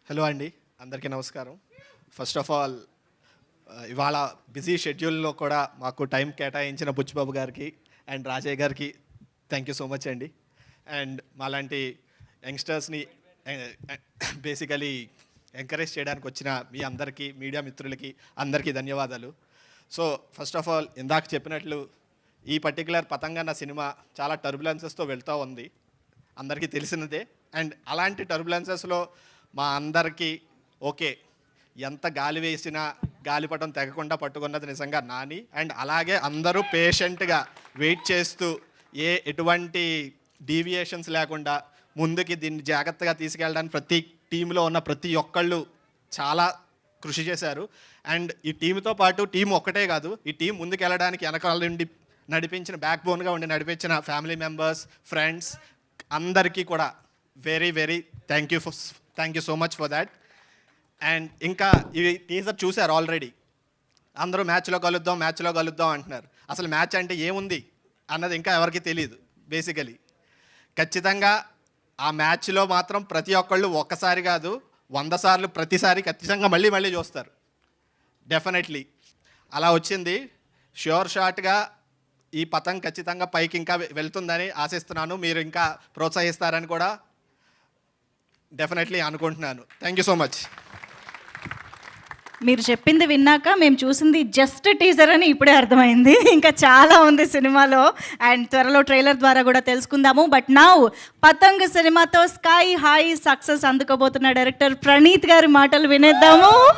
Hello అండి, అందరికీ నమస్కారం. ఫస్ట్ ఆఫ్ ఆల్ ఇవాళ బిజీ షెడ్యూల్లో కూడా మాకు టైం కేటాయించిన బుచ్చిబాబు గారికి అండ్ రాజయ్య గారికి థ్యాంక్ యూ సో మచ్ అండి. అండ్ మాలాంటి యంగ్స్టర్స్ని బేసికలీ ఎంకరేజ్ చేయడానికి వచ్చిన మీ అందరికీ, మీడియా మిత్రులకి అందరికీ ధన్యవాదాలు. సో ఫస్ట్ ఆఫ్ ఆల్ ఇందాక చెప్పినట్లు ఈ పర్టికులర్ పతంగన్న సినిమా చాలా టర్బులెన్సెస్తో వెళ్తూ ఉంది, అందరికీ తెలిసినదే. అండ్ అలాంటి టర్బులెన్సెస్లో మా అందరికీ ఓకే, ఎంత గాలి వేసినా గాలిపటం తెగకుండా పట్టుకున్నది నిజంగా నాని. అండ్ అలాగే అందరూ పేషెంట్గా వెయిట్ చేస్తూ ఎటువంటి డీవియేషన్స్ లేకుండా ముందుకి దీన్ని జాగ్రత్తగా తీసుకెళ్ళడానికి ప్రతి టీంలో ఉన్న ప్రతి ఒక్కళ్ళు చాలా కృషి చేశారు. అండ్ ఈ టీంతో పాటు టీం ఒక్కటే కాదు, ఈ టీం ముందుకు వెళ్ళడానికి వెనకాల నుండి నడిపించిన బ్యాక్ బోన్గా ఉండి నడిపించిన ఫ్యామిలీ మెంబర్స్, ఫ్రెండ్స్ అందరికీ కూడా very very thank you so much for that. And ఇంకా ఈ టీజర్ చూశారు ఆల్రెడీ, అందరూ మ్యాచ్లో కలుద్దాం అంటున్నారు. అసలు మ్యాచ్ అంటే ఏముంది అన్నది ఇంకా ఎవరికి తెలియదు. బేసికలీ ఖచ్చితంగా ఆ మ్యాచ్లో మాత్రం ప్రతి ఒక్కళ్ళు ఒక్కసారి కాదు 100 సార్లు ప్రతిసారి ఖచ్చితంగా మళ్ళీ చూస్తారు. డెఫినెట్లీ అలా వచ్చింది. ష్యూర్ షాట్గా ఈ పతంగ్ ఖచ్చితంగా పైకి ఇంకా వెళ్తుందని ఆశిస్తున్నాను. మీరు ఇంకా ప్రోత్సహిస్తారని కూడా డెఫినెట్లీ అనుకుంటున్నాను. Thank you so much. మీరు చెప్పింది విన్నాక మేము చూసింది జస్ట్ టీజర్ అని ఇప్పుడే అర్థమైంది. ఇంకా చాలా ఉంది సినిమాలో అండ్ త్వరలో ట్రైలర్ ద్వారా కూడా తెలుసుకుందాము. బట్ నౌ పతంగ్ సినిమాతో స్కై హై సక్సెస్ అందుకోబోతున్న డైరెక్టర్ ప్రణీత్ గారి మాటలు వినేద్దాము.